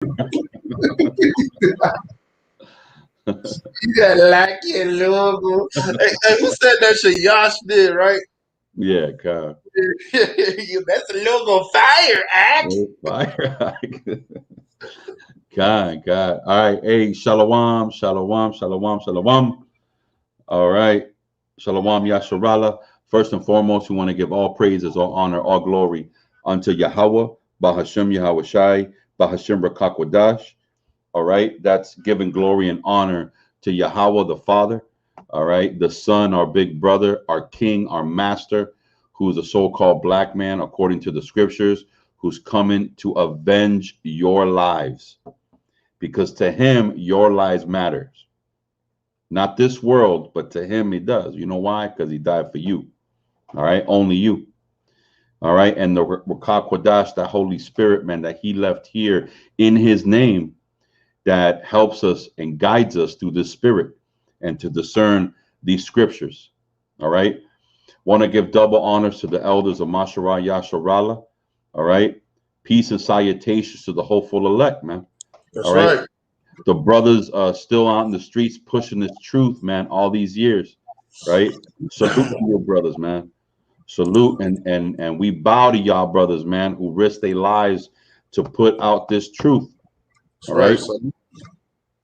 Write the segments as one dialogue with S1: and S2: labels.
S1: You gotta like your logo. Hey, who said that shit? Yash did, right?
S2: Yeah, God.
S1: That's the logo. Fire act.
S2: Oh, fire. God. All right. Hey, shalom, shalom, shalom, shalom. All right. Shalom, Yasharala. First and foremost, we want to give all praises, all honor, all glory unto Yahweh, Bahashem Yahweh Shai, Bahashem Rakakwadash. All right. That's giving glory and honor to Yahweh the Father. All right. The Son, our big brother, our King, our Master, who is a so called black man, according to the scriptures, who's coming to avenge your lives. Because to him, your lives matters. Not this world, but to him, it does. You know why? Because he died for you. All right. Only you. All right. And the Ruach Kodash, that Holy Spirit, man, that he left here in his name, that helps us and guides us through the Spirit and to discern these scriptures. All right. Want to give double honors to the elders of Mashara Yasharala. All right. Peace and salutations to the hopeful elect, man.
S1: That's
S2: all right.
S1: right.
S2: The brothers still out in the streets pushing this truth, man, all these years. Right. Salute to your brothers, man. Salute and we bow to y'all brothers, man, who risk their lives to put out this truth.
S1: That's
S2: all right.
S1: Son.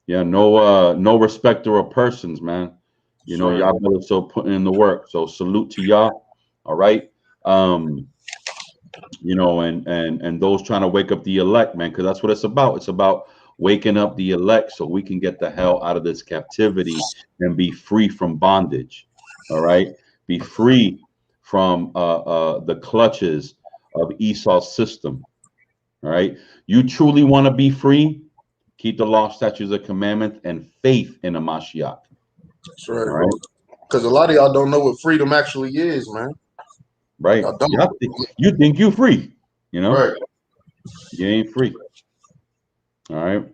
S2: Yeah, no respecter of persons, man. You know,
S1: Right.
S2: y'all brothers still putting in the work. So salute to y'all. All right. You know, and those trying to wake up the elect, man, because that's what it's about. It's about waking up the elect so we can get the hell out of this captivity and be free from bondage. All right. Be free from the clutches of Esau's system. All right. You truly want to be free? Keep the law, statutes, and commandments, and faith in the Mashiach.
S1: That's right.
S2: All right.
S1: Because a lot of y'all don't know what freedom actually is, man.
S2: Right.
S1: Y'all don't.
S2: You think you free, you know?
S1: Right.
S2: You ain't free. All right.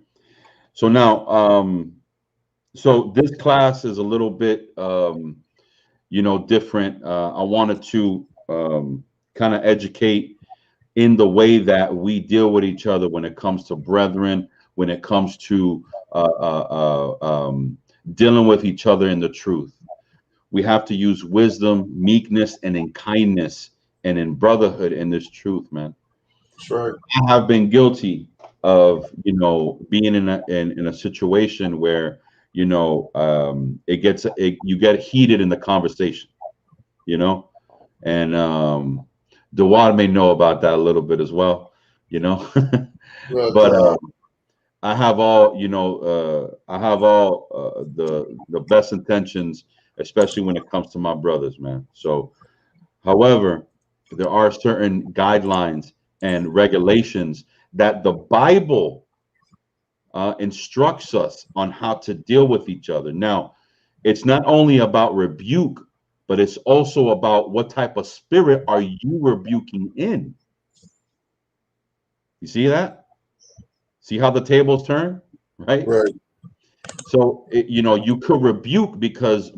S2: So now, so this class is a little bit, you know, different. I wanted to kind of educate in the way that we deal with each other when it comes to brethren, when it comes to dealing with each other in the truth. We have to use wisdom, meekness, and in kindness and in brotherhood in this truth, man.
S1: That's right.
S2: I have been guilty of, you know, being in a situation where, you know, you get heated in the conversation, you know, and Dewad may know about that a little bit as well, you know. But I have all, you know, the best intentions, especially when it comes to my brothers, man. So, however, there are certain guidelines and regulations that the Bible instructs us on how to deal with each other. Now, it's not only about rebuke, but it's also about what type of spirit are you rebuking in. You see that? See how the tables turn, right?
S1: Right.
S2: So, you know, you could rebuke because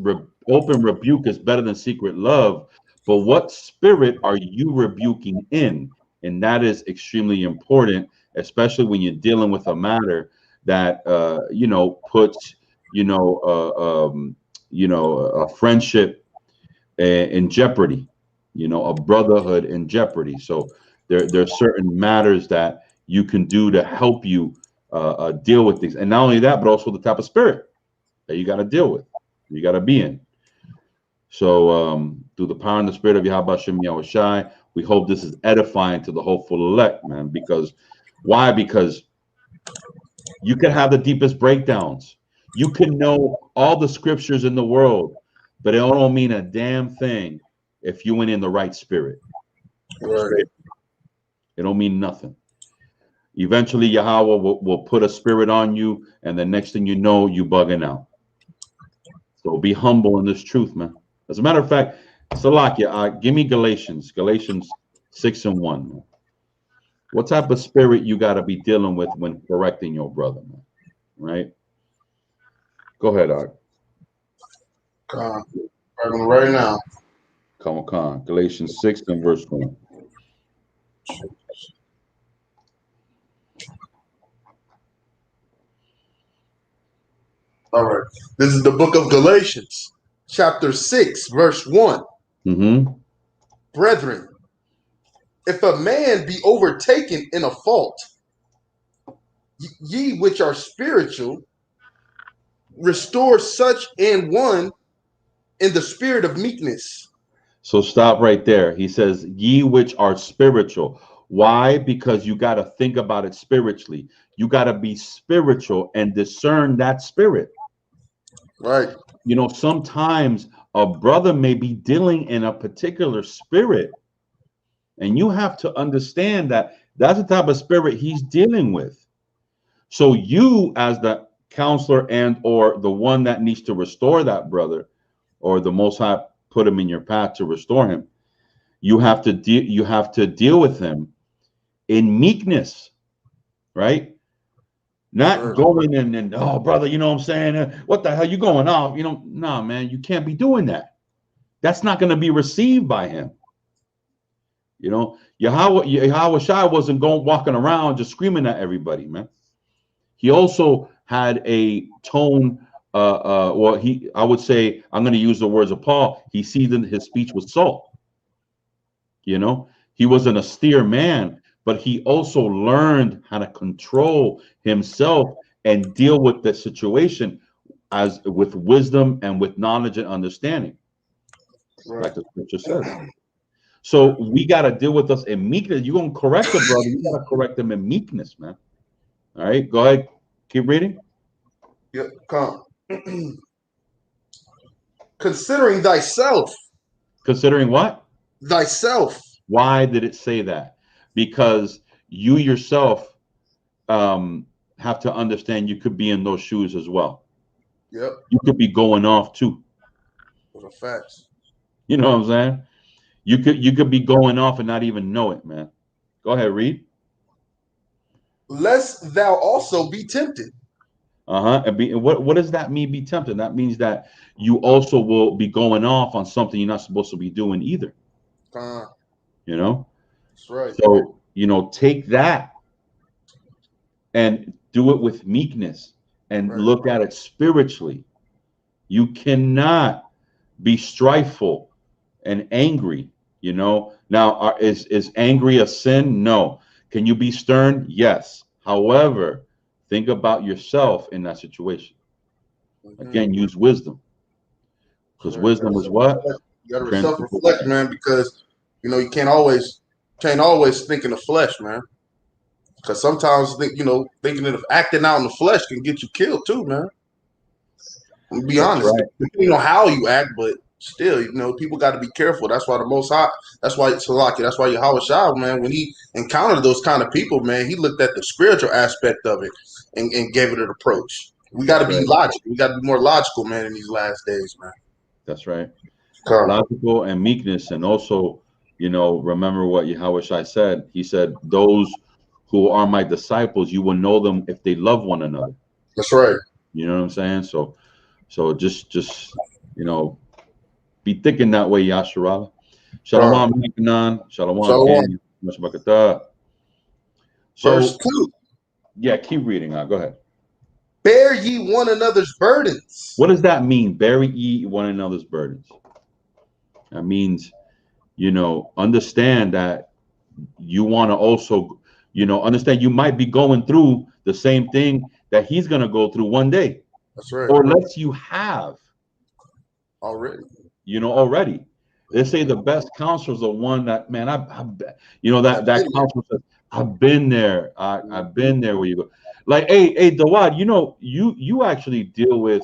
S2: open rebuke is better than secret love. But what spirit are you rebuking in? And that is extremely important, especially when you're dealing with a matter that, you know, puts, a friendship in jeopardy, you know, a brotherhood in jeopardy. So there's certain matters that you can do to help you deal with things. And not only that, but also the type of spirit that you got to deal with, you got to be in. So through the power and the spirit of Yahweh Shem Yahweh Shai, we hope this is edifying to the hopeful elect, man. Because why? Because you can have the deepest breakdowns. You can know all the scriptures in the world, but it don't mean a damn thing if you went in the right spirit.
S1: Right.
S2: It don't mean nothing. Eventually, Yahweh will put a spirit on you, and the next thing you know, you bugging out. So be humble in this truth, man. As a matter of fact, Salakia, give me Galatians 6:1. Man. What type of spirit you got to be dealing with when correcting your brother, man? Right? Go ahead, Art.
S1: Right now.
S2: Come on. Galatians 6 and verse 1.
S1: All right. This is the book of Galatians, chapter 6, verse 1.
S2: Mm-hmm.
S1: Brethren, if a man be overtaken in a fault, ye which are spiritual, restore such an one in the spirit of meekness.
S2: So stop right there. He says, ye which are spiritual. Why? Because you got to think about it spiritually. You got to be spiritual and discern that spirit.
S1: Right.
S2: You know, sometimes a brother may be dealing in a particular spirit, and you have to understand that that's the type of spirit he's dealing with. So you, as the counselor and or the one that needs to restore that brother, or the Most High put him in your path to restore him, you have to deal with him in meekness, right? Not going in and, oh brother, you know what I'm saying? What the hell you going off? You know, nah, man, you can't be doing that. That's not going to be received by him. You know, Yahweh Shai wasn't walking around just screaming at everybody, man. He also had a tone. Well, I would say, I'm going to use the words of Paul. He seasoned his speech with salt. You know, he was an austere man, but he also learned how to control himself and deal with the situation as with wisdom and with knowledge and understanding, like the scripture says. So we got to deal with us in meekness. You're going to correct the brother. You got to correct them in meekness, man. All right, go ahead. Keep reading.
S1: Yep, come. Considering thyself.
S2: Considering what?
S1: Thyself.
S2: Why did it say that? Because you yourself have to understand you could be in those shoes as well.
S1: Yep.
S2: You could be going off too.
S1: Those are facts.
S2: You know what I'm saying? You could be going off and not even know it, man. Go ahead, read.
S1: Lest thou also be tempted.
S2: And what does that mean, be tempted? That means that you also will be going off on something you're not supposed to be doing either. You know?
S1: That's right.
S2: So, you know, take that and do it with meekness and look at it spiritually. You cannot be strifeful and angry, you know. Now, is angry a sin? No. Can you be stern? Yes. However, think about yourself in that situation. Again, use wisdom. Because wisdom is what?
S1: You gotta self-reflect, man, because you know you can't always think in the flesh, man. Because sometimes thinking of acting out in the flesh can get you killed too, man. To be honest, depending on how you act, but still, you know, people got to be careful. That's why the Most High, that's why Salaki, that's why Yahweh Shai, man, when he encountered those kind of people, man, he looked at the spiritual aspect of it and gave it an approach. We got to be logical. We got to be more logical, man, in these last days, man.
S2: That's right. Logical and meekness, and also, you know, remember what Yahweh Shai said. He said, "Those who are my disciples, you will know them if they love one another."
S1: That's right.
S2: You know what I'm saying? So just you know, be thinking that way, Yasharala. Shalom, Mikanan. Shalom.
S1: Verse 2.
S2: Yeah, keep reading. Go ahead.
S1: Bear ye one another's burdens.
S2: What does that mean? Bear ye one another's burdens. That means, you know, understand that you want to also, you know, understand you might be going through the same thing that he's going to go through one day.
S1: That's right.
S2: Or less you have
S1: already.
S2: You know, already. They say the best counselor is the one that, man, you know, that counselor says, I've been there. I've been there where you go. Like, hey, Dawad, you know, you actually deal with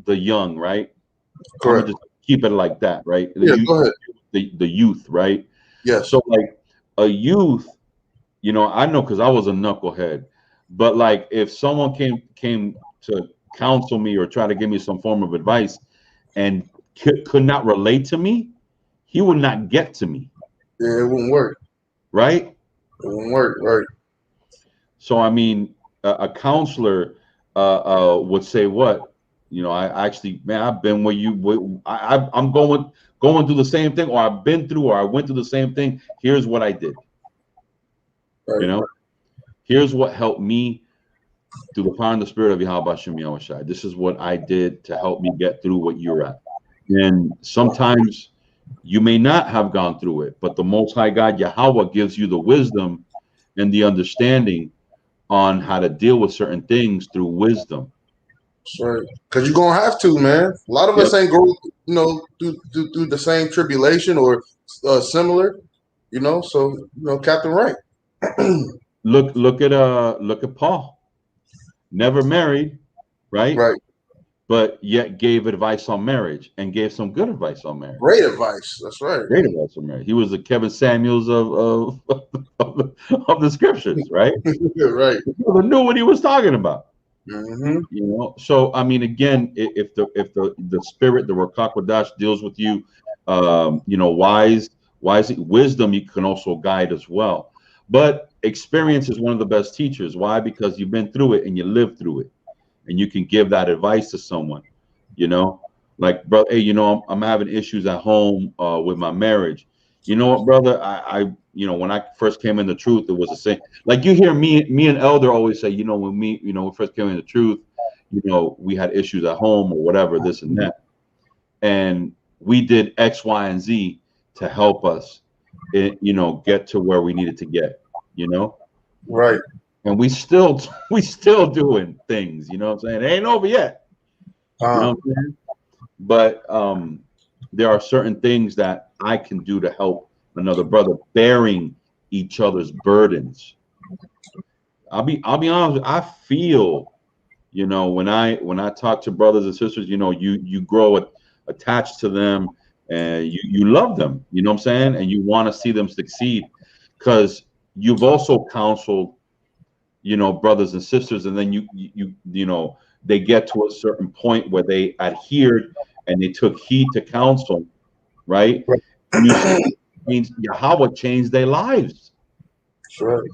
S2: the young, right?
S1: Correct.
S2: Just keep it like that, right?
S1: Go ahead.
S2: The youth, right?
S1: Yes.
S2: So like a youth, you know, I know because I was a knucklehead, but like if someone came to counsel me or try to give me some form of advice and could not relate to me, he would not get to me.
S1: Yeah, it wouldn't work.
S2: Right?
S1: It wouldn't work, right?
S2: So I mean, a counselor would say, "What? You know, I actually, man, I've been where you. I'm going through the same thing, or I've been through, or I went through the same thing. Here's what I did. Right. You know, here's what helped me through the power and the spirit of Yahweh Hashem Yahushai. This is what I did to help me get through what you're at. And sometimes you may not have gone through it, but the Most High God Yahweh gives you the wisdom and the understanding on how to deal with certain things through wisdom.
S1: That's right. Because you're gonna have to, man. A lot of us ain't going, through the same tribulation or similar, So Captain Right.
S2: Look at Paul. Never married, right?
S1: Right.
S2: But yet gave advice on marriage and gave some good advice on marriage.
S1: Great advice. That's right.
S2: Great advice on marriage. He was the Kevin Samuels of the scriptures, right?
S1: Right.
S2: He knew what he was talking about.
S1: Mm-hmm.
S2: So I mean, again, if the spirit, the Rakakwadash deals with you, wisdom, you can also guide as well. But experience is one of the best teachers. Why? Because you've been through it and you lived through it, and you can give that advice to someone. Like, bro, hey, I'm having issues at home with my marriage. You know what, brother? I when I first came in the truth, it was the same. Like you hear me and Elder always say, when we first came in the truth, we had issues at home or whatever, this and that, and we did X, Y, and Z to help us, get to where we needed to get,
S1: Right.
S2: And we still doing things, what I'm saying? It ain't over yet. You know what I'm saying? But there are certain things that I can do to help another brother, bearing each other's burdens. I'll be honest. I feel, when I talk to brothers and sisters, you grow attached to them, and you love them. You know what I'm saying? And you want to see them succeed, because you've also counseled, brothers and sisters, and then they get to a certain point where they adhered and they took heed to counsel, right? And you see, means Yahweh changed their lives.
S1: Sure.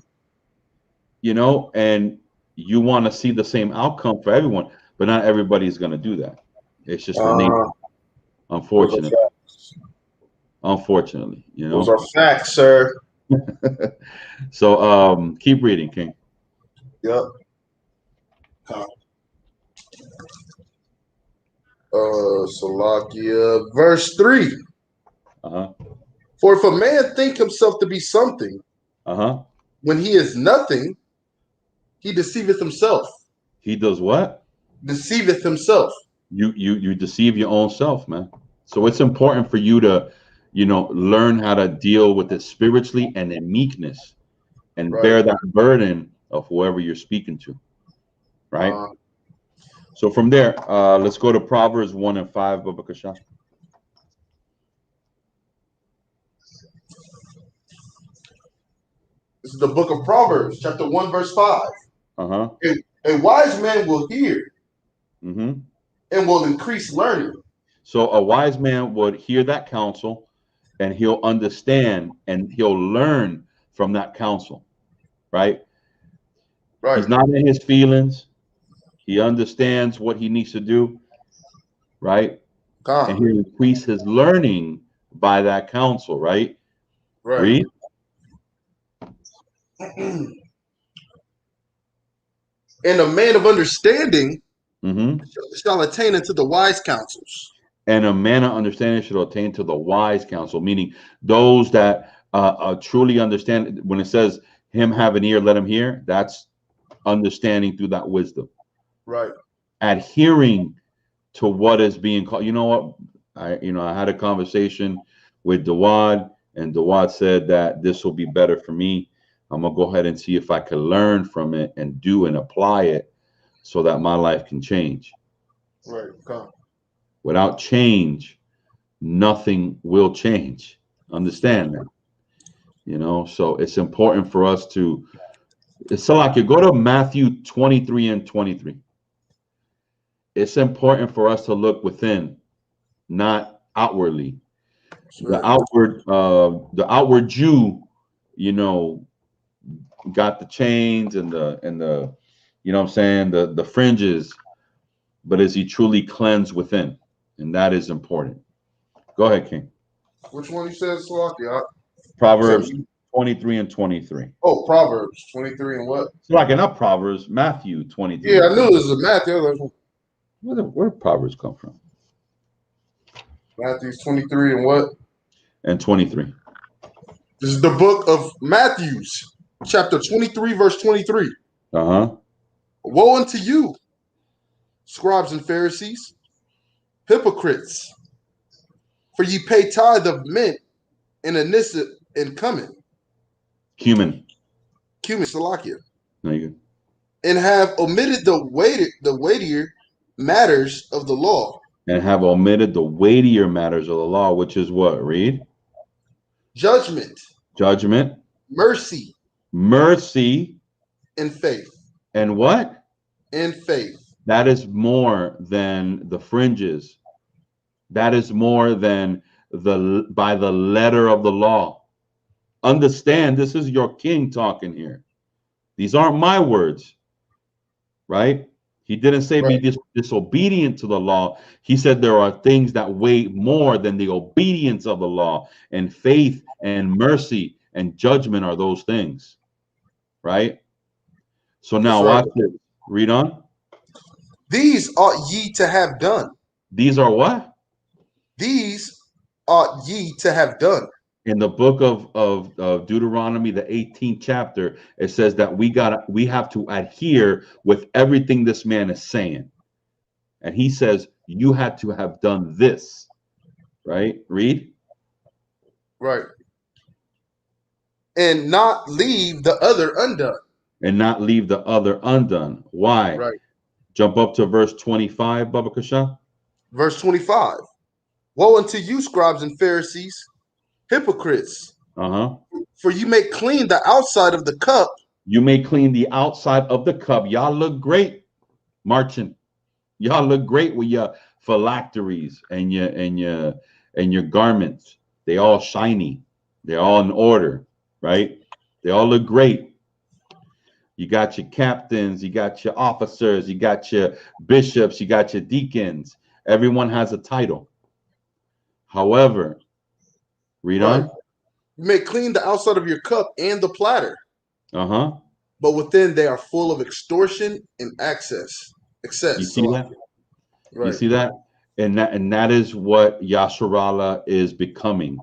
S2: And you want to see the same outcome for everyone, but not everybody's going to do that. It's just the nature, unfortunately. Unfortunately,
S1: Those are facts, sir.
S2: So keep reading, King.
S1: Yep. Salakia, verse 3. For if a man think himself to be something, when he is nothing, he deceiveth himself.
S2: He does what?
S1: Deceiveth himself.
S2: You deceive your own self, man. So it's important for you to, learn how to deal with it spiritually and in meekness, and bear that burden of whoever you're speaking to, right? So from there, let's go to Proverbs 1 and 5, Baba Kasha.
S1: This is the book of Proverbs, chapter 1, verse 5. A wise man will hear and will increase learning.
S2: So a wise man would hear that counsel, and he'll understand and he'll learn from that counsel, right? He's not in his feelings. He understands what he needs to do, right? And he'll increase his learning by that counsel, right? Read.
S1: And a man of understanding shall attain unto the wise counsels.
S2: And a man of understanding should attain to the wise counsel, meaning those that truly understand. When it says him have an ear, let him hear, that's understanding through that wisdom.
S1: Right.
S2: Adhering to what is being called. You know what? I had a conversation with Dawad, and Dawad said that this will be better for me. I'm gonna go ahead and see if I can learn from it and do and apply it so that my life can change.
S1: Right.
S2: Without change, nothing will change. Understand that. So it's important for us to. It's like you go to Matthew 23 and 23. It's important for us to look within, not outwardly. The outward Jew, got the chains and the what I'm saying, the fringes, but is he truly cleansed within? And that is important. Go ahead, King.
S1: Which one you said, Salakia?
S2: Proverbs 23 and 23.
S1: Oh, Proverbs 23 and what?
S2: It's like not Proverbs, Matthew 23.
S1: Yeah, I knew it was a Matthew.
S2: Where did Proverbs come from?
S1: Matthew's 23 and what?
S2: And 23.
S1: This is the book of Matthews, chapter 23, verse 23.
S2: Uh-huh.
S1: Woe unto you, scribes and Pharisees, hypocrites, for ye pay tithe of mint and anise and cumin,
S2: Cumin.
S1: Salakia,
S2: No, you good.
S1: and have omitted the weightier matters of the law.
S2: And have omitted the weightier matters of the law, which is what? Read.
S1: Judgment,
S2: Judgment,
S1: mercy,
S2: mercy,
S1: and faith.
S2: and what?
S1: And faith.
S2: That is more than the fringes. That is more than by the letter of the law. Understand, this is your king talking here. These aren't my words, right? He didn't say
S1: Right.
S2: be disobedient to the law. He said there are things that weigh more than the obedience of the law, and faith and mercy and judgment are those things, right? So now watch this. Read on.
S1: These ought ye to have done.
S2: These are what?
S1: These ought ye to have done.
S2: In the book of Deuteronomy, the 18th chapter, it says that we have to adhere with everything this man is saying. And he says, you had to have done this, right? Read.
S1: Right. And not leave the other undone.
S2: And not leave the other undone. Why?
S1: Right.
S2: Jump up to verse 25, Baba Kasha.
S1: Verse 25. Woe unto you, scribes and Pharisees, hypocrites, for you make clean the outside of the cup.
S2: You may clean the outside of the cup. Y'all look great marching. Y'all look great with your phylacteries and your garments. They all shiny. They're all in order, right? They all look great. You got your captains, you got your officers, you got your bishops, you got your deacons. Everyone has a title. However, read on.
S1: You may clean the outside of your cup and the platter.
S2: But
S1: within they are full of extortion and excess.
S2: You see that?
S1: Right.
S2: You see that? And that is what Yasharallah is becoming.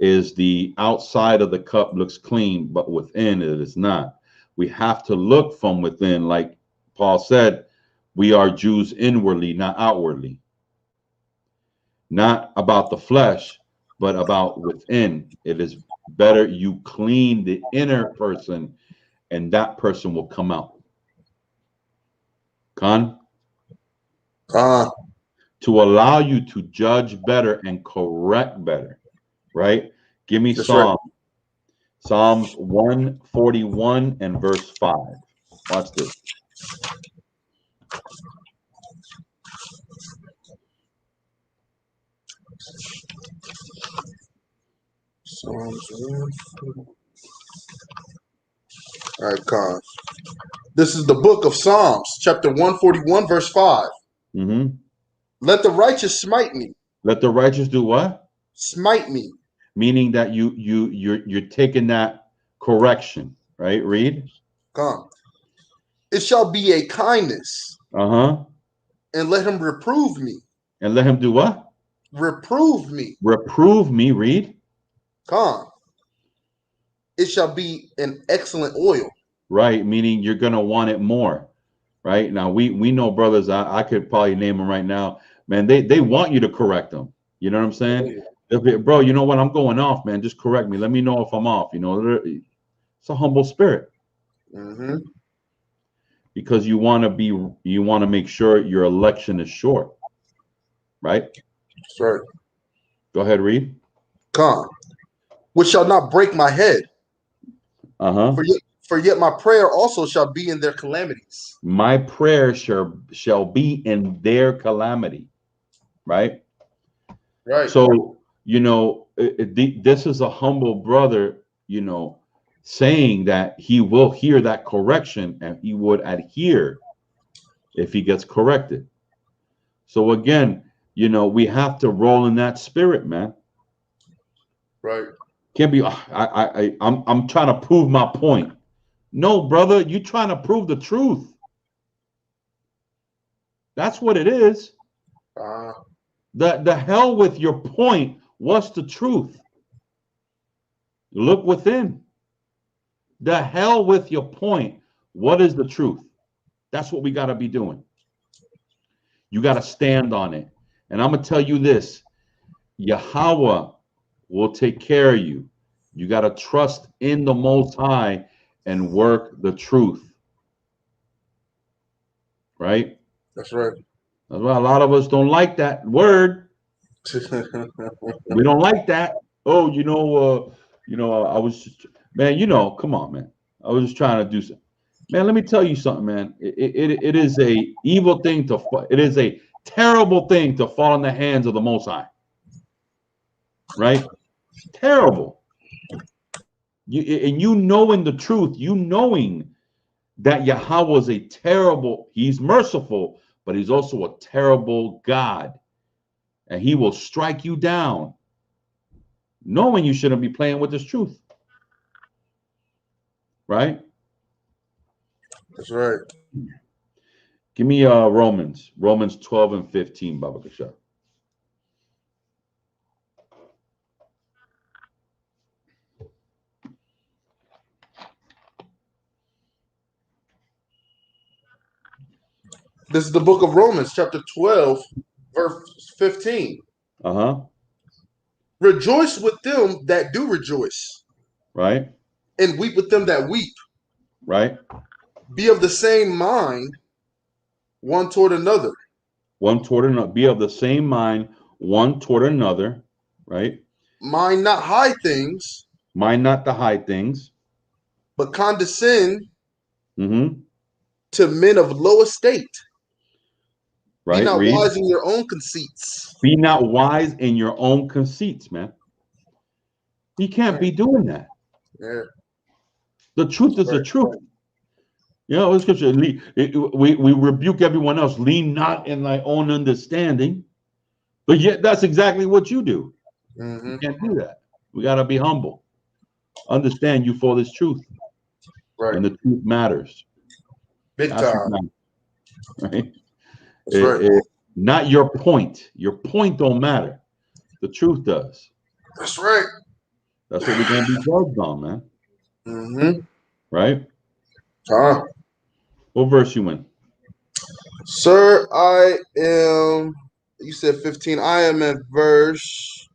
S2: Is the outside of the cup looks clean, but within it is not. We have to look from within, like Paul said, we are Jews inwardly, not outwardly. Not about the flesh, but about within. It is better you clean the inner person, and that person will come out. Khan? To allow you to judge better and correct better, right? Give me Psalms. Right. Psalms 141 and verse 5. Watch this.
S1: Psalms 1. All right, Con. This is the book of Psalms, chapter 141, verse 5. Let the righteous smite me.
S2: Let the righteous do what?
S1: Smite me.
S2: Meaning that you're taking that correction, right? Read.
S1: Come. It shall be a kindness. And let him reprove me.
S2: And let him do what?
S1: Reprove me.
S2: Reprove me. Read.
S1: Come. It shall be an excellent oil.
S2: Right, meaning you're gonna want it more. Right now, we know brothers. I could probably name them right now. Man, they want you to correct them. You know what I'm saying? Yeah. Bro, you know what? I'm going off, man. Just correct me. Let me know if I'm off. You know, it's a humble spirit. Because you want to make sure your election is short. Right?
S1: That's right.
S2: Go ahead, read.
S1: Come. Which shall not break my head. For yet my prayer also shall be in their calamities.
S2: My prayer shall be in their calamity. Right?
S1: Right.
S2: So, you know, this is a humble brother, you know, saying that he will hear that correction and he would adhere if he gets corrected. So again, you know, we have to roll in that spirit, man.
S1: Right.
S2: Can't be. I'm trying to prove my point. No, brother, you trying to prove the truth. That's what it is. The hell with your point. What's the truth? Look within. The hell with your point. What is the truth? That's what we got to be doing. You got to stand on it. And I'm going to tell you this. Yahweh will take care of you. You got to trust in the Most High and work the truth. Right?
S1: That's right.
S2: That's why a lot of us don't like that word. We don't like that. Oh, I was just, man, come on, man. I was just trying to do something. Man, let me tell you something, man. It is a evil thing it is a terrible thing to fall in the hands of the Most High. Right? Terrible. You knowing the truth, you knowing that Yahweh is he's merciful, but he's also a terrible God. And he will strike you down, knowing you shouldn't be playing with this truth. Right?
S1: That's right.
S2: Give me Romans 12 and 15, Baba Kasha.
S1: This is the book of Romans, chapter 12, verse 15. Rejoice with them that do rejoice.
S2: Right.
S1: And weep with them that weep.
S2: Right.
S1: Be of the same mind, one toward another.
S2: One toward another. Be of the same mind, one toward another. Right.
S1: Mind not high things.
S2: Mind not the high things.
S1: But condescend to men of low estate.
S2: Right.
S1: Be not wise in your own conceits.
S2: Be not wise in your own conceits, man. You can't be doing that.
S1: Yeah.
S2: The truth is the truth. The scripture, we rebuke everyone else. Lean not in thy own understanding. But yet that's exactly what you do. You can't do that. We got to be humble. Understand you for this truth.
S1: Right.
S2: And the truth matters.
S1: Big time.
S2: Right?
S1: That's right.
S2: Not your point. Your point don't matter. The truth does.
S1: That's right.
S2: That's what we're going to be judged on, man. Right? What verse you in?
S1: Sir, I am, you said 15. I am at verse,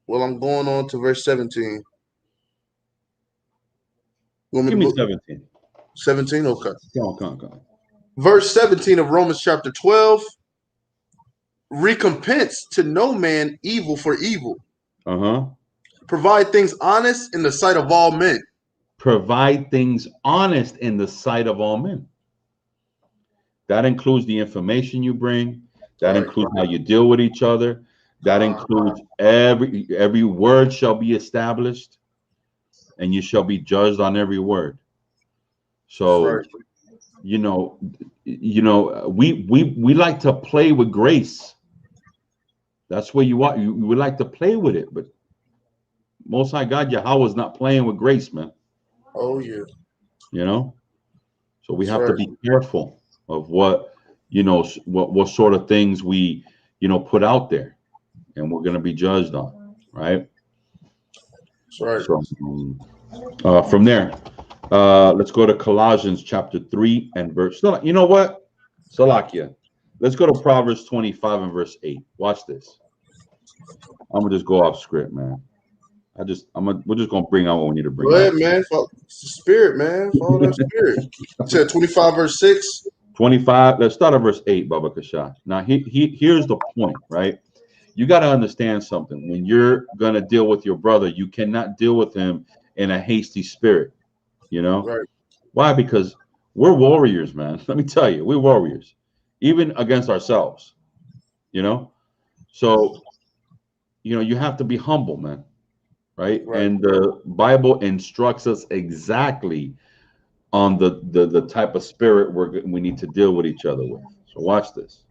S1: I'm going on to verse 17.
S2: Give me 17.
S1: 17? Okay.
S2: Come on.
S1: Verse 17 of Romans chapter 12. Recompense to no man evil for evil. Provide things honest in the sight of all men.
S2: Provide things honest in the sight of all men. That includes the information you bring. That includes how you deal with each other. That includes every word shall be established, and you shall be judged on every word. So, we like to play with grace. That's where you are. We like to play with it, but Most High God Yahweh is not playing with grace, man.
S1: Oh yeah.
S2: So we have to be careful of what sort of things we put out there, and we're going to be judged on, right?
S1: That's right.
S2: So from there, let's go to Colossians chapter 3 and verse. You know what, Salakia? Let's go to Proverbs 25 and verse 8. Watch this. I'm gonna just go off script, man. We're just gonna bring out what we need to bring.
S1: Go ahead, man. Follow the spirit, man. Follow that spirit. You said 25 verse 6.
S2: 25. Let's start at verse 8, Baba Kasha. Now, here's the point, right? You got to understand something. When you're gonna deal with your brother, you cannot deal with him in a hasty spirit.
S1: Right.
S2: Why? Because we're warriors, man. Let me tell you, we're warriors, even against ourselves. So you have to be humble, man. Right? And the Bible instructs us exactly on the type of spirit we need to deal with each other with. So watch this.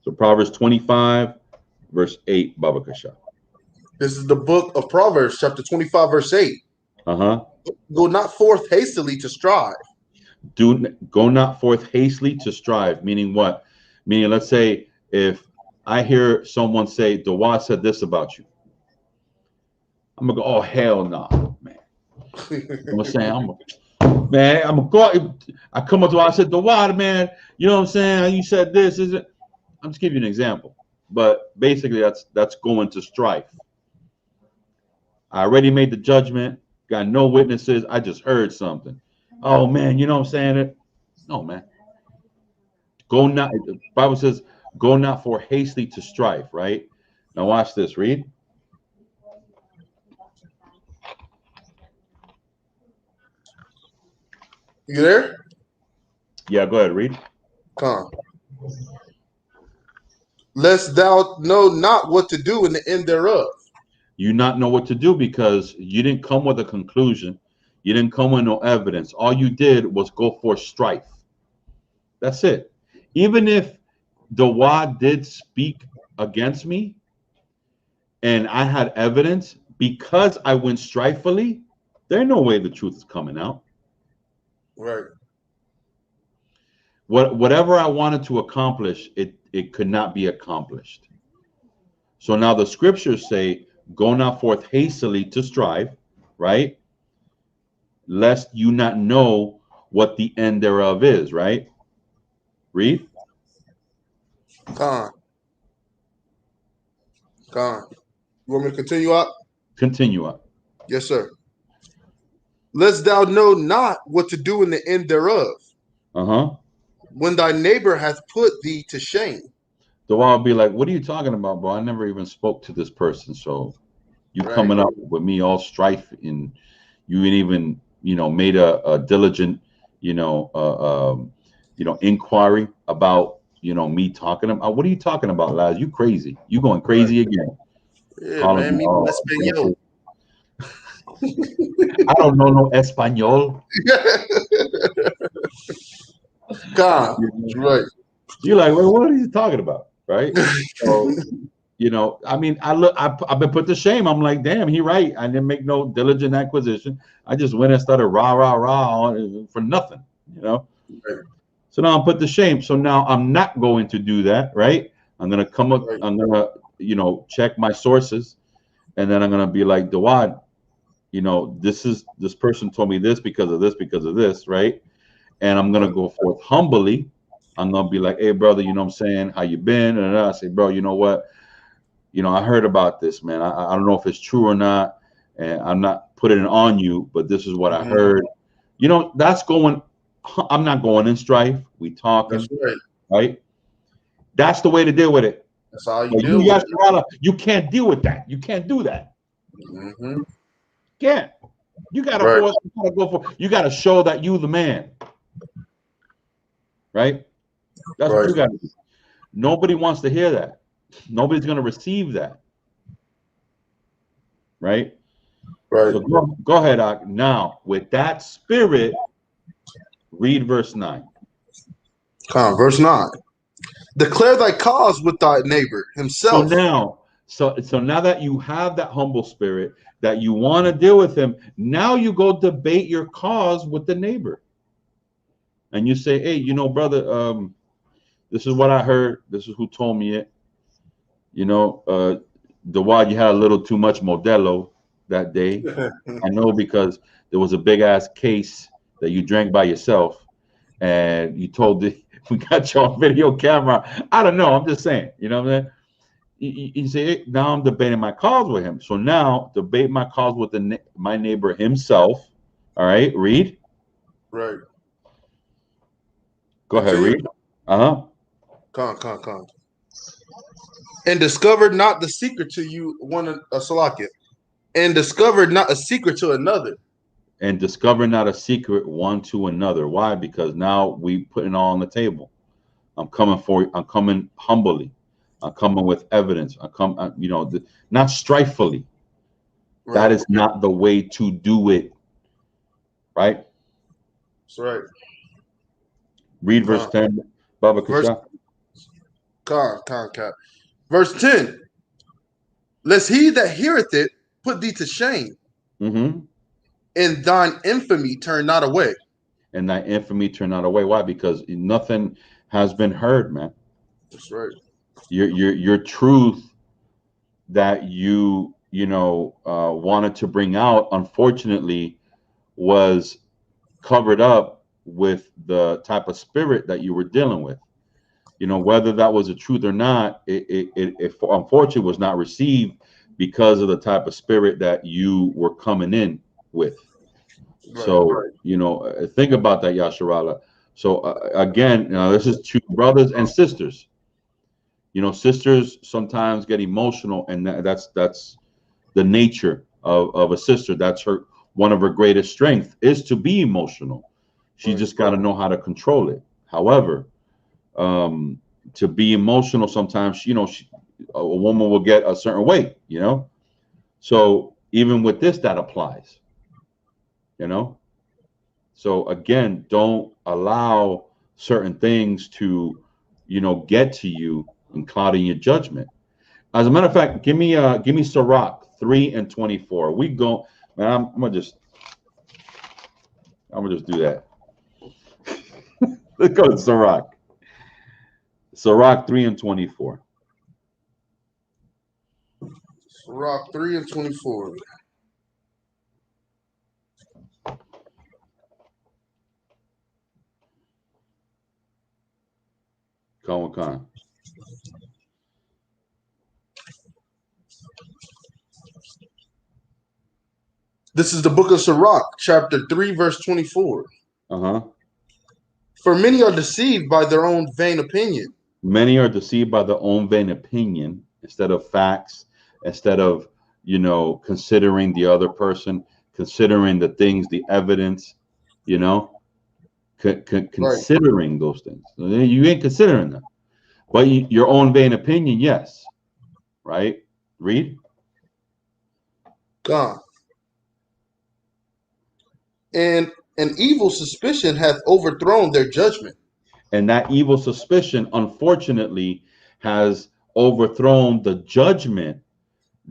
S2: So Proverbs 25, verse 8, Baba Kasha.
S1: This is the book of Proverbs, chapter 25, verse 8.
S2: Uh-huh.
S1: Go not forth hastily to strive.
S2: Go not forth hastily to strive. Meaning what? Meaning, let's say if I hear someone say, Dawad said this about you, I'm gonna go, oh hell no, man. I'm saying, I'm gonna go. I come up to, I said, Dawad, man, you know what I'm saying? You said this, is it? I'm just giving you an example, but basically that's going to strife. I already made the judgment, got no witnesses. I just heard something. Oh man, you know what I'm saying? No, man. Go not. The Bible says, "Go not for hastily to strife." Right now, watch this. Read.
S1: You there?
S2: Yeah, go ahead. Read.
S1: Come. Lest thou know not what to do in the end thereof.
S2: You not know what to do because you didn't come with a conclusion. You didn't come with no evidence. All you did was go for strife. That's it. Even if Dawad did speak against me and I had evidence, because I went strifefully, there's no way the truth is coming out.
S1: Right.
S2: Whatever I wanted to accomplish, it could not be accomplished. So now the scriptures say, go not forth hastily to strive, right? Lest you not know what the end thereof is, right? Read.
S1: Come. Come. You want me to continue up?
S2: Continue up.
S1: Yes, sir. Lest thou know not what to do in the end thereof.
S2: Uh-huh.
S1: When thy neighbor hath put thee to shame.
S2: So I'll be like, what are you talking about, bro? I never even spoke to this person. So you
S1: Right.
S2: coming up with me all strife, and you ain't even, made a diligent, inquiry about, me talking about. What are you talking about, Laz? You crazy. You going crazy again.
S1: Yeah,
S2: Calling
S1: man.
S2: me,
S1: Me no Espanol.
S2: I don't know no Espanol.
S1: God. Right.
S2: You're like, well, what are you talking about? Right. So, I mean, I've been put to shame. I'm like, damn, he right. I didn't make no diligent acquisition. I just went and started rah for nothing,
S1: Right.
S2: So now I'm put to shame. So now I'm not going to do that, right? I'm gonna come up,
S1: Right.
S2: I'm gonna, check my sources, and then I'm gonna be like, Dawad, this person told me this because of this, right? And I'm gonna go forth humbly. I'm gonna be like, hey brother, you know what I'm saying? How you been? And I say, bro, you know what? I heard about this, man. I don't know if it's true or not, and I'm not putting it on you, but this is what I heard. That's going. I'm not going in strife. We talking,
S1: That's right.
S2: right? That's the way to deal with it.
S1: That's how you
S2: But
S1: deal with it.
S2: You can't deal with that. You can't do that.
S1: Mm-hmm.
S2: Can't. You gotta
S1: Right.
S2: force. You gotta go for. You gotta show that you the man. Right. That's what you got to do. Nobody wants to hear that. Nobody's going to receive that. Right?
S1: Right.
S2: So go ahead, Ak. Now, with that spirit, read verse 9.
S1: Come, verse 9. Declare thy cause with thy neighbor himself.
S2: So now that you have that humble spirit, that you want to deal with him, now you go debate your cause with the neighbor. And you say, hey, brother, this is what I heard. This is who told me it. Dawad, you had a little too much Modelo that day. I know because there was a big ass case that you drank by yourself, and you told we got you on video camera. I don't know. I'm just saying. You know what I'm saying? You say, now I'm debating my cause with him. So now debate my cause with my neighbor himself. All right, read.
S1: Right.
S2: Go ahead, read. Uh-huh.
S1: Come. And discovered not the secret to you, one Salakia. And discovered not a secret to another.
S2: And discover not a secret one to another. Why? Because now we putting all on the table. I'm coming humbly. I'm coming with evidence. Not strifefully. Right. That is not the way to do it. Right?
S1: That's right.
S2: Read verse 10. Baba Kasha.
S1: Verse 10. lest he that heareth it put thee to shame,
S2: Mm-hmm.
S1: and thine infamy turn not away.
S2: And that infamy turn not away. Why? Because nothing has been heard, man.
S1: That's right.
S2: Your truth that you wanted to bring out, unfortunately, was covered up with the type of spirit that you were dealing with. Whether that was the truth or not, it unfortunately was not received because of the type of spirit that you were coming in with.
S1: Right.
S2: So, think about that, Yasharala. So again, this is two brothers and sisters. Sisters sometimes get emotional, and that's the nature of a sister. That's one of her greatest strengths is to be emotional. She just got to know how to control it. However, to be emotional sometimes, a woman will get a certain way, So even with this, that applies, So again, don't allow certain things to, get to you and clouding your judgment. As a matter of fact, give me Sirach 3:24. We go, man. I'm gonna just do that. Let's go to Sirach. Sirach 3:24.
S1: Sirach 3:24.
S2: Khan.
S1: This is the book of Sirach, chapter 3, verse 24.
S2: Uh-huh.
S1: For many are deceived by their own vain opinion.
S2: Many are deceived by their own vain opinion instead of facts, instead of, considering the other person, considering the things, the evidence, considering those things. You ain't considering them. But your own vain opinion, yes. Right? Read.
S1: God. And an evil suspicion hath overthrown their judgment.
S2: And that evil suspicion, unfortunately, has overthrown the judgment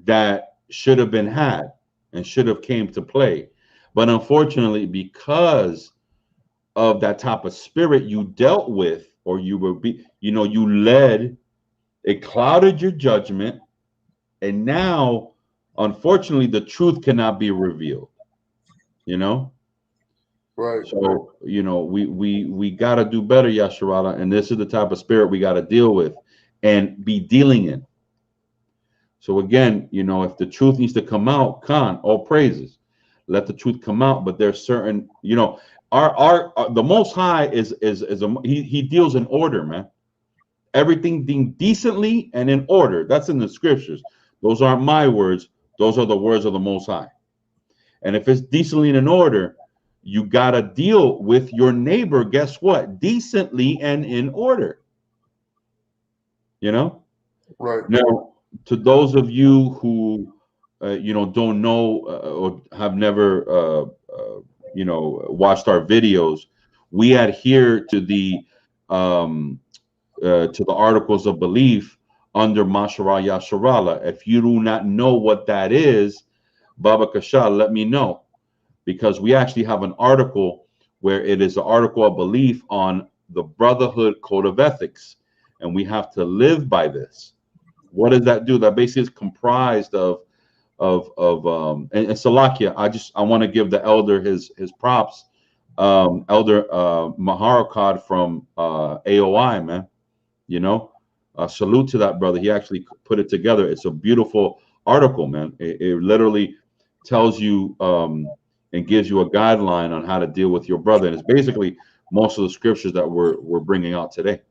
S2: that should have been had and should have came to play. But unfortunately, because of that type of spirit you dealt with, or you led, it clouded your judgment. And now, unfortunately, the truth cannot be revealed,
S1: Right.
S2: So, we got to do better, Yasharala. And this is the type of spirit we got to deal with and be dealing in. So again, if the truth needs to come out, Khan, all praises, let the truth come out. But there's certain, our the Most High he deals in order, man. Everything being decently and in order. That's in the scriptures. Those aren't my words. Those are the words of the Most High. And if it's decently and in order, you got to deal with your neighbor. Guess what? Decently and in order.
S1: Right.
S2: Now, to those of you who, don't know or have never, watched our videos, we adhere to the articles of belief under Mashara Yasharala. If you do not know what that is, Baba Kasha, let me know, because we actually have an article where it is an article of belief on the Brotherhood Code of Ethics, and we have to live by this. What does that do? That basically is comprised of and Salakia. I want to give the elder his props. Elder Maharakad from AOI, man. Salute to that brother. He actually put it together. It's a beautiful article, man. It literally tells you and gives you a guideline on how to deal with your brother. And it's basically most of the scriptures that we're bringing out today.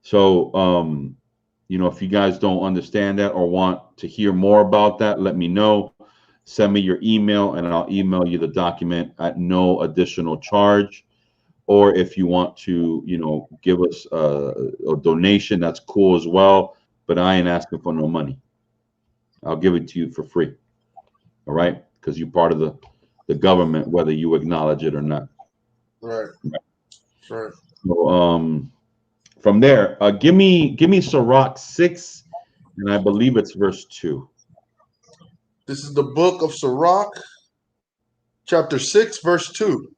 S2: So, if you guys don't understand that or want to hear more about that, let me know. Send me your email and I'll email you the document at no additional charge. Or if you want to, give us a donation, that's cool as well. But I ain't asking for no money. I'll give it to you for free. All right? Because you're part of the government, whether you acknowledge it or not.
S1: Right.
S2: So, from there, give me Sirach 6 And I believe it's verse 2.
S1: This is the book of Sirach, chapter 6, verse 2.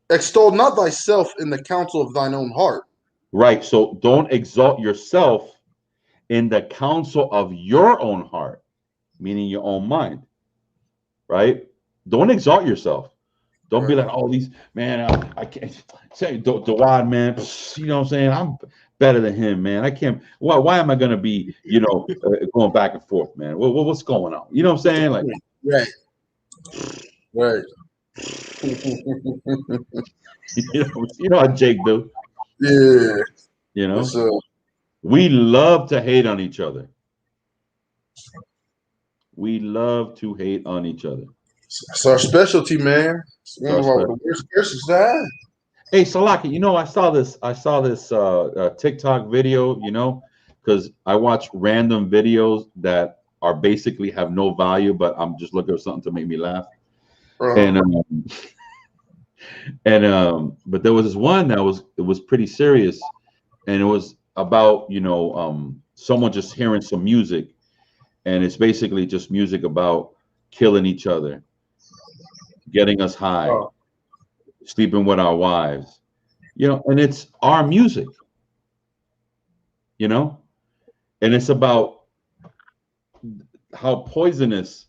S1: Extol not thyself in the counsel of thine own heart.
S2: Right. So don't exalt yourself in the counsel of your own heart, meaning your own mind. Right? Don't exalt yourself. Don't be like, oh, these man, I can't say the wide man. You know what I'm saying? I'm better than him, man. I can't. Why am I gonna be, going back and forth, man? What's going on? You know what I'm saying? Like,
S1: right.
S2: you know how Jake do.
S1: Yeah.
S2: We love to hate on each other. We love to hate on each other.
S1: It's our specialty, man. It's one of the worst curses to have.
S2: Hey, Salaki, I saw this TikTok video, because I watch random videos that are basically have no value, but I'm just looking for something to make me laugh. And but there was this one that was pretty serious, and it was about someone just hearing some music, and it's basically just music about killing each other, getting us high, sleeping with our wives, and it's our music, and it's about how poisonous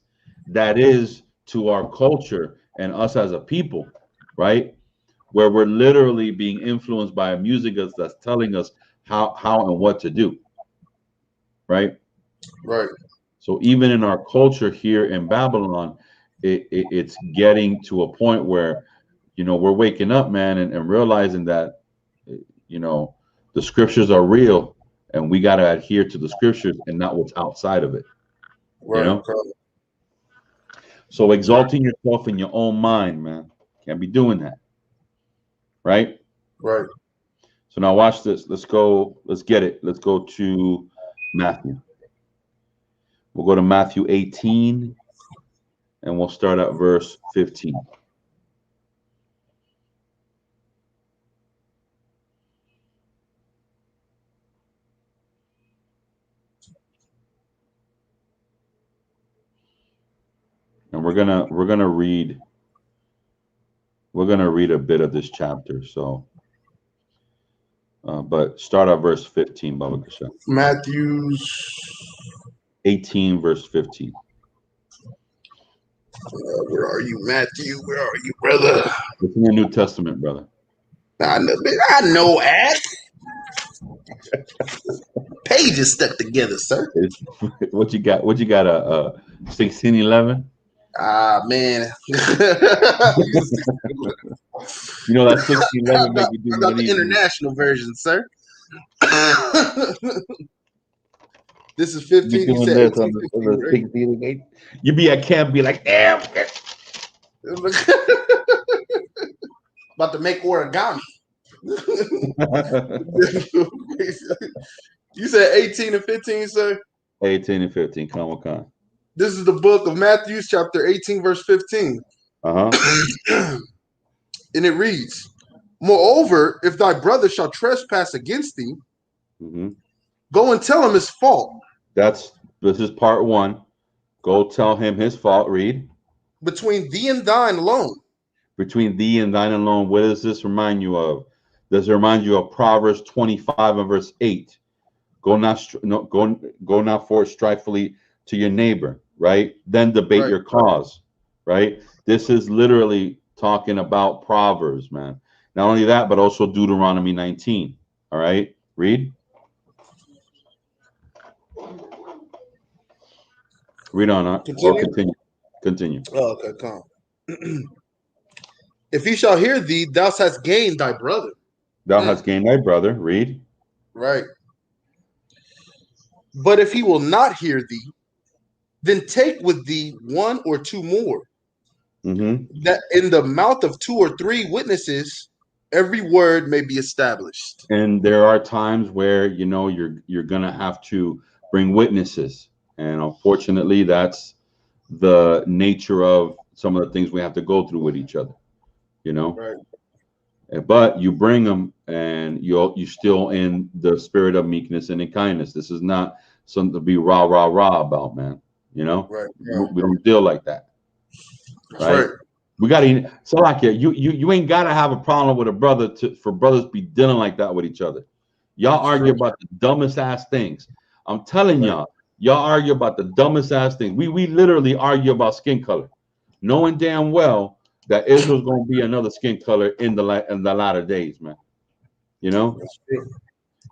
S2: that is to our culture and us as a people, right? Where we're literally being influenced by a music that's telling us how and what to do, right?
S1: Right.
S2: So even in our culture here in Babylon, it's getting to a point where, we're waking up, man, and realizing that, the scriptures are real, and we got to adhere to the scriptures and not what's outside of it.
S1: Right.
S2: So exalting yourself in your own mind, man, can't be doing that. Right.
S1: Right.
S2: So now watch this. Let's get it. Let's go to Matthew. We'll go to Matthew 18, and we'll start at verse 15. And we're gonna read a bit of this chapter. So, but start at verse 15, Baba Kasha.
S1: Matthew's
S2: 18, verse 15.
S1: Where are you, Matthew? Where are you, brother?
S2: It's in the New Testament, brother.
S1: I know, Ash. Pages stuck together, sir.
S2: What you got? What you got? 1611.
S1: Man.
S2: That 1611 make you do
S1: I got the international version, sir. This is 15. You said
S2: 16, you be at camp, be like, damn.
S1: About to make origami. You said 18 and 15, sir?
S2: 18 and 15. Come on.
S1: This is the book of Matthew, chapter 18, verse 15. And it reads, moreover, if thy brother shall trespass against thee, go and tell him his fault.
S2: This is part 1. Go tell him his fault. Read.
S1: Between thee and thine alone.
S2: Between thee and thine alone. What does this remind you of? Does it remind you of Proverbs 25 and verse 8? Go not forth strifefully to your neighbor, right? Then debate your cause, right? This is literally talking about Proverbs, man. Not only that, but also Deuteronomy 19. All right, read. Read on. Continue.
S1: Oh, okay, come. If he shall hear thee, thou hast gained thy brother.
S2: Thou hast gained thy brother. Read.
S1: Right. But if he will not hear thee, then take with thee 1 or 2 more. That in the mouth of 2 or 3 witnesses, every word may be established.
S2: And there are times where you're gonna have to bring witnesses, and unfortunately, that's the nature of some of the things we have to go through with each other.
S1: Right.
S2: But you bring them, and you still in the spirit of meekness and in kindness. This is not something to be rah rah rah about, man. You know,
S1: Right.
S2: we don't deal like that,
S1: That's
S2: right?
S1: right.
S2: We gotta so like you ain't gotta have a problem with a brother for brothers be dealing like that with each other. Y'all argue about the dumbest ass things. I'm telling y'all argue about the dumbest ass things. We literally argue about skin color, knowing damn well that Israel's gonna be another skin color in the latter days, man. You know?
S1: That's true.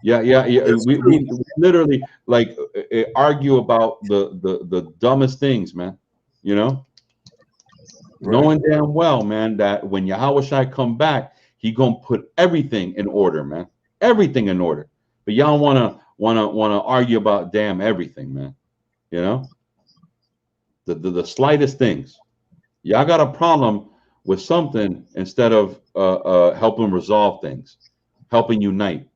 S2: Yeah.
S1: That's
S2: We
S1: true.
S2: literally like argue about the dumbest things, man. You know?
S1: Right.
S2: Knowing damn well, man, that when Yahweh Shai come back, he gonna put everything in order, man. Everything in order. But y'all wanna argue about damn everything, man. You know, the slightest things. Y'all got a problem with something instead of helping resolve things, helping unite.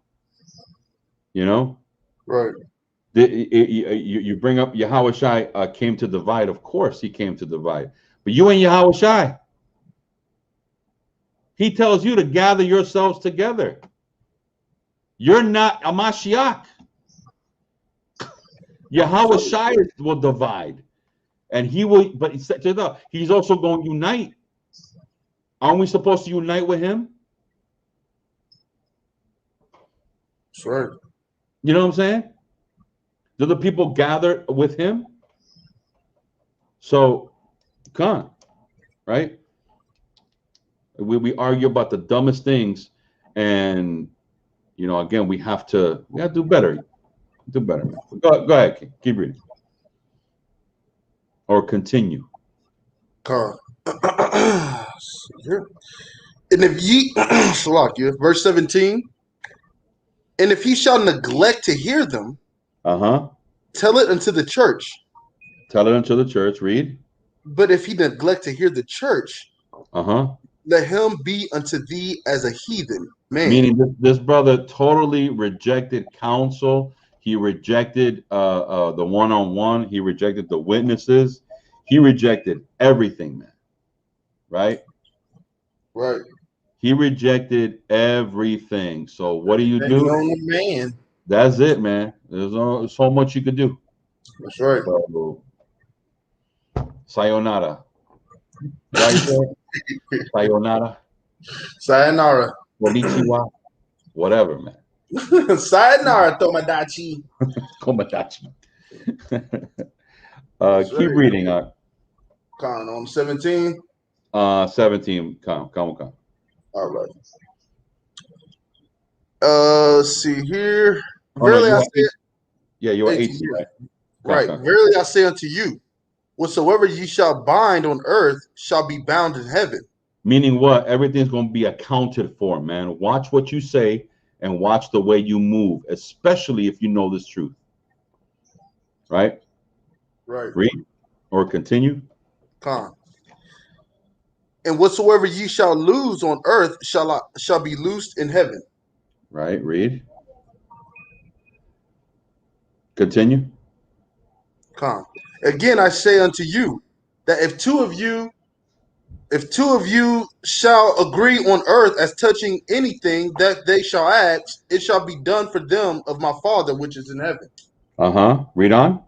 S2: You know,
S1: Right.
S2: you bring up Yahweh Shai came to divide. Of course, he came to divide. But you ain't Yahweh Shai. He tells you to gather yourselves together. You're not a Mashiach. Yahweh Shai will divide. And he will, but he's also going to unite. Aren't we supposed to unite with him?
S1: That's right.
S2: You know what I'm saying? Do the people gather with him? So, come on, right? We argue about the dumbest things, and you know, again, we have to do better. Do better, man. Go ahead, King. Keep reading. Or continue.
S1: Con. And if ye, Salakia, verse 17, and if he shall neglect to hear them, tell it unto the church.
S2: Tell it unto the church. Read.
S1: But if he neglect to hear the church,
S2: Uh-huh.
S1: let him be unto thee as a heathen man.
S2: Meaning this brother totally rejected counsel. He rejected the one-on-one. He rejected the witnesses. He rejected everything, man. Right?
S1: Right.
S2: He rejected everything. So what do you
S1: And
S2: do?
S1: on the man.
S2: That's it, man. There's so much you could do.
S1: That's right.
S2: So, sayonara. Right there. Sayonara.
S1: Sayonara.
S2: Konnichiwa. Whatever, man.
S1: Sayonara, Tomodachi.
S2: Komodachi. Keep
S1: Right.
S2: reading.
S1: Con on 17.
S2: 17. Come.
S1: All right. Let's see here.
S2: Oh, no,
S1: Verily I say,
S2: you are 18,
S1: 18,
S2: right?
S1: right.
S2: Come.
S1: Verily I say unto you, whatsoever ye shall bind on earth shall be bound in heaven.
S2: Meaning what? Everything's going to be accounted for, man. Watch what you say and watch the way you move, especially if you know this truth. Right?
S1: Right.
S2: Read or continue.
S1: Con. And whatsoever ye shall lose on earth shall be loosed in heaven.
S2: Right. Read. Continue.
S1: Con. Again I say unto you that if two of you shall agree on earth as touching anything that they shall ask, it shall be done for them of my Father which is in heaven.
S2: Read on.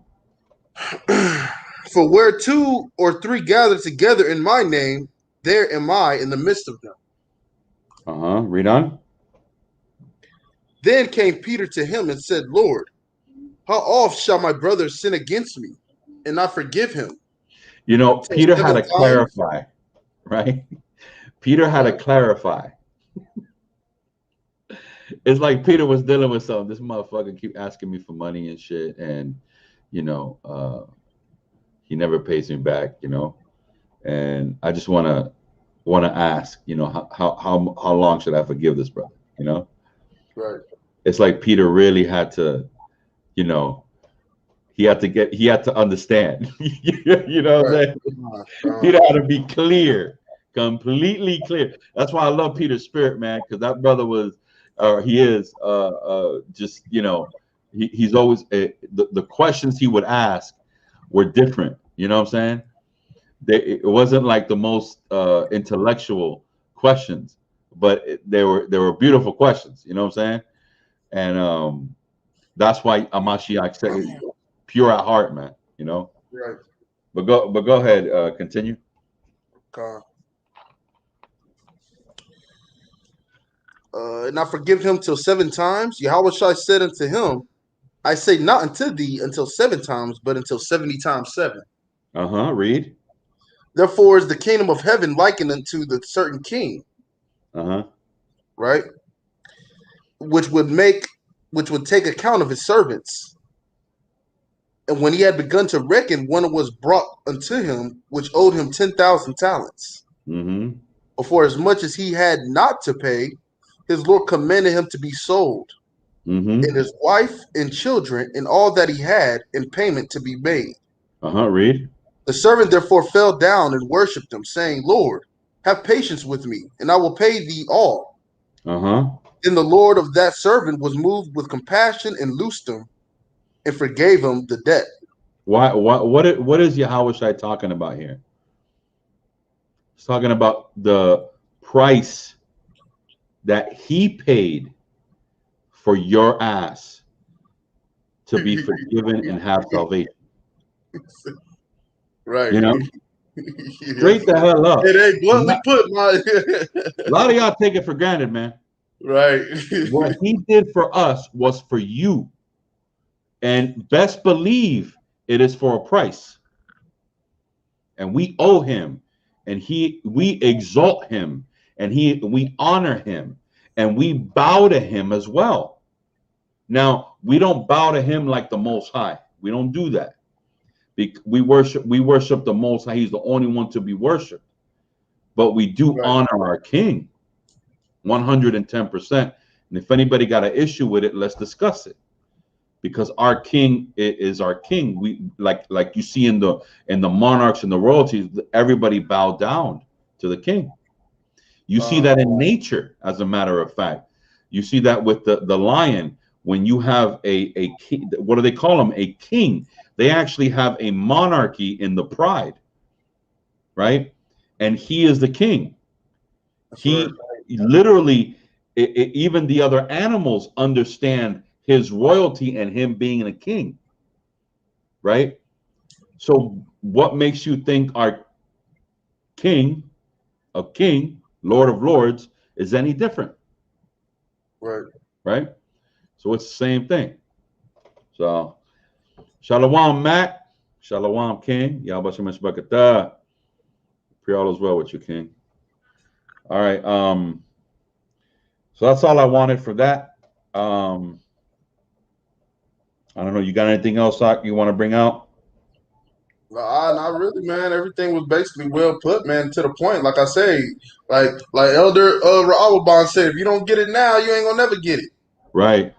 S1: For where two or three gather together in my name, there am I in the midst of them.
S2: Read on.
S1: Then came Peter to him and said, Lord, how oft shall my brother sin against me and not forgive him?
S2: You know,
S1: Till
S2: Peter had
S1: 7
S2: to
S1: times?
S2: clarify, right? Peter had to clarify. It's like Peter was dealing with something. This motherfucker keep asking me for money and shit, and you know, he never pays me back, you know. And I just wanna ask, you know, how long should I forgive this brother? You know?
S1: Right.
S2: It's like Peter really had to, you know, he had to understand. You know what I'm saying? Peter had to be clear, completely clear. That's why I love Peter's spirit, man, because that brother was, he is, just, you know, he's always, the questions he would ask were different. You know what I'm saying? It wasn't like the most intellectual questions, but they were beautiful questions. You know what I'm saying? And that's why Mashiach pure at heart, man. You know.
S1: Right.
S2: But go ahead. Continue.
S1: Okay. And I forgive him till 7 times. Yahweh Shai said unto him, I say not unto thee until 7 times, but until 70 times 7.
S2: Read.
S1: Therefore is the kingdom of heaven likened unto the certain king, right? Which would take account of his servants. And when he had begun to reckon, one was brought unto him, which owed him 10,000 talents. For as much as he had not to pay, his Lord commanded him to be sold, and his wife and children, and all that he had, in payment to be made.
S2: Read.
S1: The servant therefore fell down and worshipped him, saying, Lord, have patience with me, and I will pay thee all. Then the Lord of that servant was moved with compassion and loosed him, and forgave him the debt.
S2: What is Yahweh Shai talking about here? He's talking about the price that he paid for your ass to be forgiven and have salvation.
S1: Right.
S2: You know? Straight the hell up.
S1: It ain't bluntly put, my
S2: a lot of y'all take it for granted, man.
S1: Right.
S2: What he did for us was for you. And best believe it is for a price. And we owe him. And we exalt him. And we honor him. And we bow to him as well. Now, we don't bow to him like the Most High. We don't do that. We worship the Most High. He's the only one to be worshipped. But we do honor our King 110%. And if anybody got an issue with it, let's discuss it. Because our King is our King. We like you see in the monarchs and the royalties, everybody bow down to the King. You see that in nature, as a matter of fact. You see that with the lion. When you have a king, what do they call him? A king. They actually have a monarchy in the pride, right? And he is the king. He literally, even the other animals understand his royalty and him being a king, right? So what makes you think our king, Lord of Lords, is any different? Right? So it's the same thing. So, Shalom, Mac. Shalom, King. Yahweh Shem Shbakatah. Pray all is well with you, King. All right. So that's all I wanted for that. I don't know. You got anything else, Doc, you want to bring out?
S1: Not really, man. Everything was basically well put, man, to the point. Like I say, like Elder Ra'awabon said, if you don't get it now, you ain't gonna never get it.
S2: Right.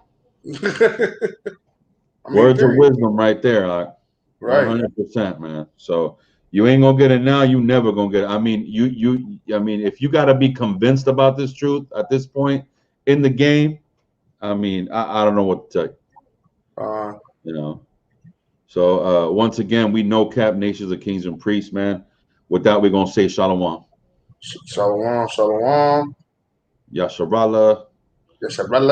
S2: Words of wisdom right there, like 100%, man. So you ain't gonna get it now, you never gonna get it. I mean, if you gotta be convinced about this truth at this point in the game, I mean, I don't know what to tell you. You know. So once again, we know cap nations of kings and priests, man. With that, we're gonna say shalom.
S1: Shalom, shalom.
S2: Yasharallah.
S1: Yasharallah.